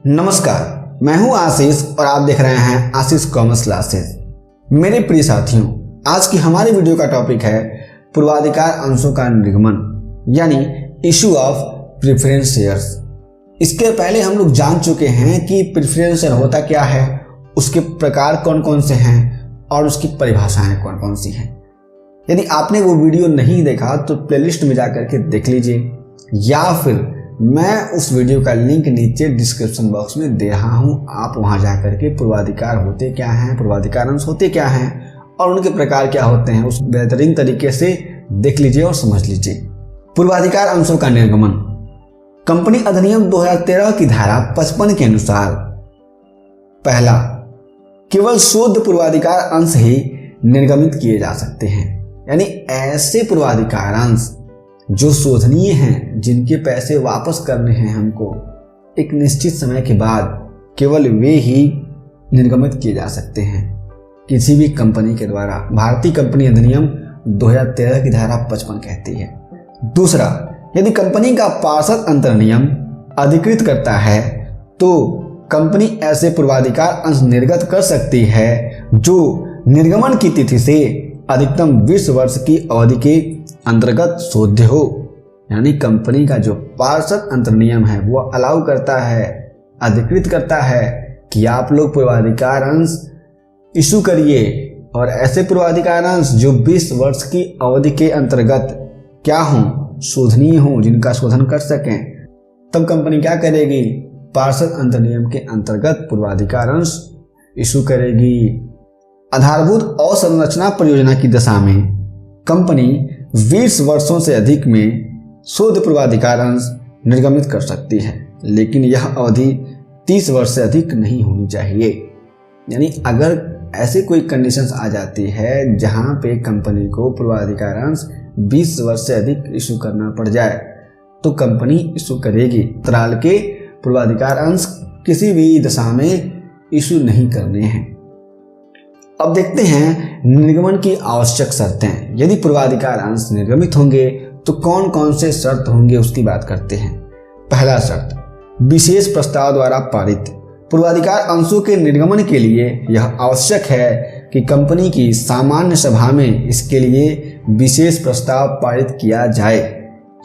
नमस्कार, मैं हूं आशीष और आप देख रहे हैं आशीष कॉमर्स क्लासेस। मेरे प्रिय साथियों, आज की हमारी वीडियो का टॉपिक है पूर्वाधिकार अंशों का निर्गमन यानी इशू ऑफ प्रेफरेंस शेयर्स। इसके पहले हम लोग जान चुके हैं कि प्रेफरेंस शेयर होता क्या है, उसके प्रकार कौन कौन से हैं और उसकी परिभाषाएं कौन कौन सी हैं। यदि आपने वो वीडियो नहीं देखा तो प्लेलिस्ट में जाकर के देख लीजिए, या फिर मैं उस वीडियो का लिंक नीचे डिस्क्रिप्शन बॉक्स में दे रहा हूं। आप वहां जाकर के पूर्वाधिकार होते क्या हैं, पूर्वाधिकार अंश होते क्या हैं और उनके प्रकार क्या होते हैं, उस बेहतरीन तरीके से देख लीजिए और समझ लीजिए। पूर्वाधिकार अंशों का निर्गमन कंपनी अधिनियम 2013 की धारा 55 के अनुसार, पहला, केवल शुद्ध पूर्वाधिकार अंश ही निर्गमित किए जा सकते हैं। यानी ऐसे पूर्वाधिकार अंश जो शोधनीय हैं, जिनके पैसे वापस करने हैं हमको एक निश्चित समय के बाद, केवल वे ही निर्गमित किए जा सकते हैं किसी भी कंपनी के द्वारा। भारतीय कंपनी अधिनियम 2013 की धारा 55 कहती है। दूसरा, यदि कंपनी का पार्षद अंतर्नियम अधिकृत करता है तो कंपनी ऐसे पूर्वाधिकार अंश निर्गत कर सकती है जो निर्गमन की तिथि से अधिकतम 20 वर्ष की अवधि के अंतर्गत शोध्य हो। यानी कंपनी का जो पार्षद अंतर्नियम है वो अलाउ करता है, अधिकृत करता है कि आप लोग पूर्वाधिकार अंश इशू करिए, और ऐसे पूर्वाधिकार अंश जो 20 वर्ष की अवधि के अंतर्गत क्या हों, शोधनीय हों, जिनका शोधन कर सकें। तब कंपनी क्या करेगी, पार्षद अंतर्नियम के अंतर्गत पूर्वाधिकार अंश इशू करेगी। आधारभूत अवसंरचना परियोजना की दशा में कंपनी 20 वर्षों से अधिक में शुद्ध पूर्वाधिकार अंश निर्गमित कर सकती है, लेकिन यह अवधि 30 वर्ष से अधिक नहीं होनी चाहिए। यानी अगर ऐसे कोई कंडीशंस आ जाती है जहां पे कंपनी को पूर्वाधिकार अंश 20 वर्ष से अधिक इशू करना पड़ जाए तो कंपनी इशू करेगी। अंतराल के पूर्वाधिकार अंश किसी भी दशा में इशू नहीं करने हैं। अब देखते हैं निर्गमन की आवश्यक शर्तें। यदि पूर्वाधिकार अंश निर्गमित होंगे तो कौन कौन से शर्त होंगे उसकी बात करते हैं। पहला शर्त, विशेष प्रस्ताव द्वारा पारित। पूर्वाधिकार अंशों के निर्गमन के लिए यह आवश्यक है कि कंपनी की सामान्य सभा में इसके लिए विशेष प्रस्ताव पारित किया जाए।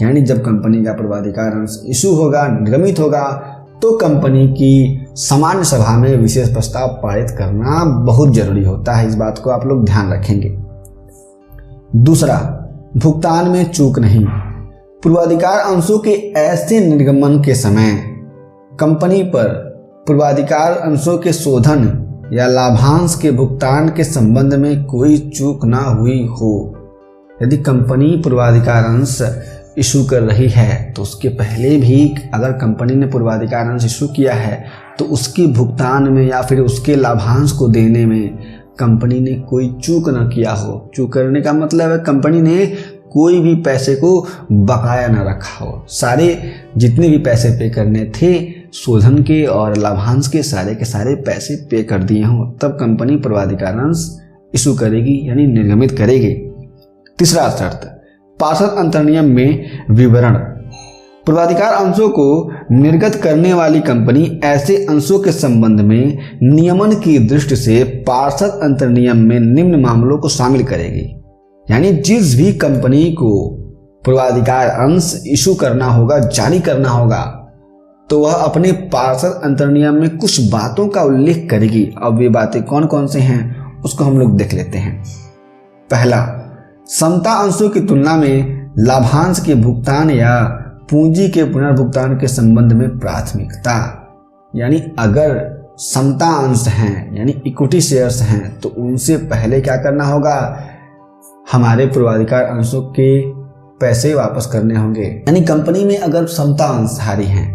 यानी जब कंपनी का पूर्वाधिकार अंश इशू होगा, निर्गमित होगा, तो कंपनी की सामान्य सभा में विशेष प्रस्ताव पारित करना बहुत जरूरी होता है। इस बात को आप लोग ध्यान रखेंगे। दूसरा, भुगतान में चूक नहीं। पूर्वाधिकार अंशों के ऐसे निर्गमन के समय कंपनी पर पूर्वाधिकार अंशों के शोधन या लाभांश के भुगतान के संबंध में कोई चूक ना हुई हो। यदि कंपनी पूर्वाधिकार अंश इशू कर रही है तो उसके पहले भी अगर कंपनी ने पूर्वाधिकार अंश इशू किया है तो उसके भुगतान में या फिर उसके लाभांश को देने में कंपनी ने कोई चूक न किया हो। चूक करने का मतलब है कंपनी ने कोई भी पैसे को बकाया न रखा हो। सारे जितने भी पैसे पे करने थे शोधन के और लाभांश के सारे पैसे पे कर दिए हों, तब कंपनी पूर्वाधिकार अंश इशू करेगी यानी निर्गमित करेगी। तीसरा शर्त, पार्षद अंतर्नियम में विवरण। पूर्वाधिकार अंशों को निर्गत करने वाली कंपनी ऐसे अंशों के संबंध में नियमन की दृष्टि से पार्षद अंतर्नियम में निम्न मामलों को शामिल करेगी। यानी जिस भी कंपनी को पूर्वाधिकार अंश इशू करना होगा, जारी करना होगा, तो वह अपने पार्षद अंतर्नियम में कुछ बातों का उल्लेख करेगी। अब ये बातें कौन कौन से हैं उसको हम लोग देख लेते हैं। पहला, समता अंशों की तुलना में लाभांश के भुगतान या पूंजी के पुनर्भुगतान के संबंध में प्राथमिकता। यानी अगर समता अंश हैं यानी इक्विटी शेयर्स हैं तो उनसे पहले क्या करना होगा, हमारे पूर्वाधिकार अंशों के पैसे वापस करने होंगे। यानी कंपनी में अगर समता अंशधारी हैं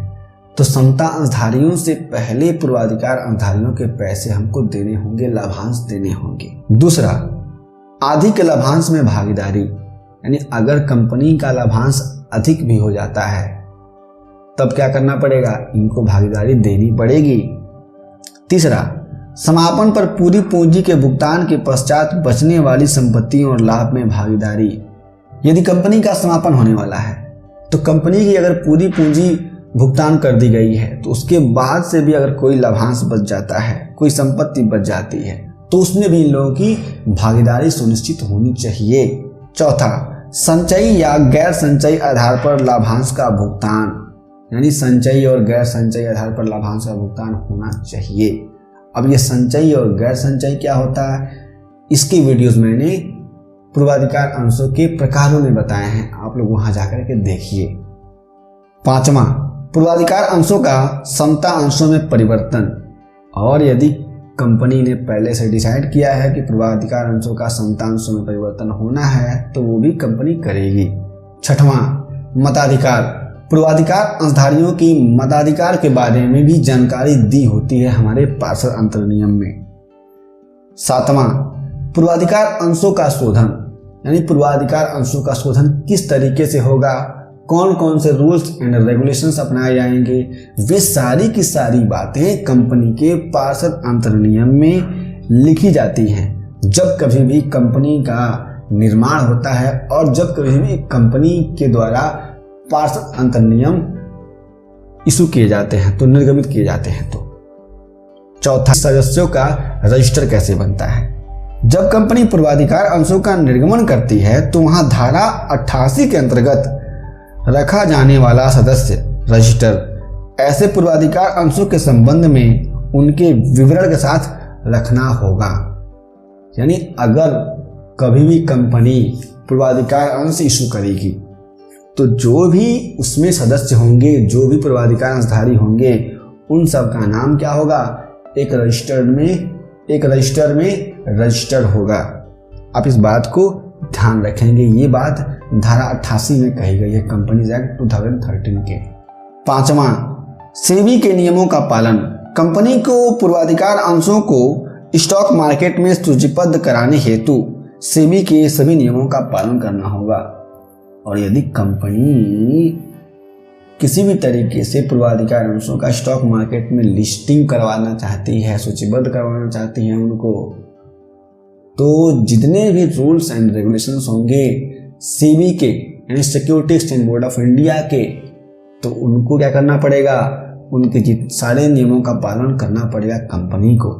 तो समता अंशधारियों से पहले पूर्वाधिकार अंशधारियों के पैसे हमको देने होंगे, लाभांश देने होंगे। दूसरा, आदि के लाभांश में भागीदारी। यानी अगर कंपनी का लाभांश अधिक भी हो जाता है तब क्या करना पड़ेगा, इनको भागीदारी देनी पड़ेगी। तीसरा, समापन पर पूरी पूंजी के भुगतान के पश्चात बचने वाली संपत्तियों और लाभ में भागीदारी। यदि कंपनी का समापन होने वाला है तो कंपनी की अगर पूरी पूंजी भुगतान कर दी गई है तो उसके बाद से भी अगर कोई लाभांश बच जाता है, कोई संपत्ति बच जाती है, तो उसमें भी इन लोगों की भागीदारी सुनिश्चित होनी चाहिए। चौथा, संचयी या गैर संचयी आधार पर लाभांश का भुगतान, यानी संचयी और गैर संचयी आधार पर लाभांश का भुगतान होना चाहिए। अब ये संचयी और गैर संचयी क्या होता है, इसके वीडियोस मैंने पूर्वाधिकार अंशों के प्रकारों में बताए हैं, आप लोग वहां जाकर के देखिए। पांचवा, पूर्वाधिकार अंशों का समता अंशों में परिवर्तन, और यदि कंपनी ने पहले से डिसाइड किया है कि पूर्वाधिकार अंशों का समता अंशों में परिवर्तन होना है तो वो भी कंपनी करेगी। छठवां, मताधिकार, पूर्वाधिकार अंशधारियों की मताधिकार के बारे में भी जानकारी दी होती है हमारे पार्षद अंतर्नियम में। सातवां, पूर्वाधिकार अंशों का शोधन, यानी पूर्वाधिकार अंशों का शोधन किस तरीके से होगा, कौन कौन से रूल्स एंड रेगुलेशंस अपनाए जाएंगे, वे सारी की सारी बातें कंपनी के पार्षद अंतर्नियम में लिखी जाती हैं। जब कभी भी कंपनी का निर्माण होता है और जब कभी भी कंपनी के द्वारा पार्षद अंतर्नियम इशू किए जाते हैं, तो निर्गमित किए जाते हैं। तो चौथा, सदस्यों का रजिस्टर कैसे बनता है। जब कंपनी पूर्वाधिकार अंशों का निर्गमन करती है तो वहां धारा 88 के अंतर्गत रखा जाने वाला सदस्य रजिस्टर ऐसे पूर्वाधिकार अंशों के संबंध में उनके विवरण के साथ रखना होगा। यानी अगर कभी भी कंपनी पूर्वाधिकार अंश इशू करेगी तो जो भी उसमें सदस्य होंगे, जो भी पूर्वाधिकार अंशधारी होंगे, उन सब का नाम क्या होगा, एक रजिस्टर में रजिस्टर होगा। आप इस बात को ध्यान रखेंगे, ये बात धारा 88 में कही गई है कंपनीज एक्ट 2013 के। पांचवा, सेबी के नियमों का पालन, कंपनी को पूर्वाधिकार अंशों को स्टॉक मार्केट में सूचीबद्ध कराने हेतु सेबी के सभी नियमों का पालन करना होगा। और यदि कंपनी किसी भी तरीके से पूर्वाधिकार अंशों का स्टॉक मार्केट में लिस्टिंग करवाना चाहती है, सूचीबद्ध करवाना चाहती है उनको, तो जितने भी रूल्स एंड रेगुलेशंस होंगे सेबी के, यानी security exchange board of India के, तो उनको क्या करना पड़ेगा, उनके सारे नियमों का पालन करना पड़ेगा कंपनी को।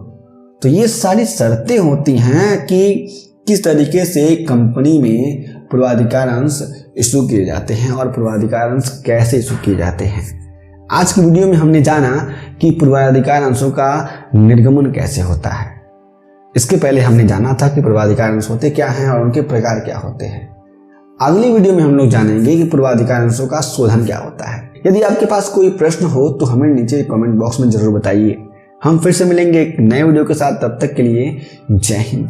तो ये सारी शर्तें होती हैं कि किस तरीके से कंपनी में पूर्वाधिकार अंश इशू किए जाते हैं और पूर्वाधिकार अंश कैसे इशू किए जाते हैं। आज की वीडियो में हमने जाना कि पूर्वाधिकार अंशों का निर्गमन कैसे होता है। इसके पहले हमने जाना था कि पूर्वाधिकार अंश होते क्या हैं और उनके प्रकार क्या होते हैं। अगली वीडियो में हम लोग जानेंगे कि पूर्वाधिकार अंशों का शोधन क्या होता है। यदि आपके पास कोई प्रश्न हो तो हमें नीचे कमेंट बॉक्स में जरूर बताइए। हम फिर से मिलेंगे एक नए वीडियो के साथ, तब तक के लिए जय हिंद।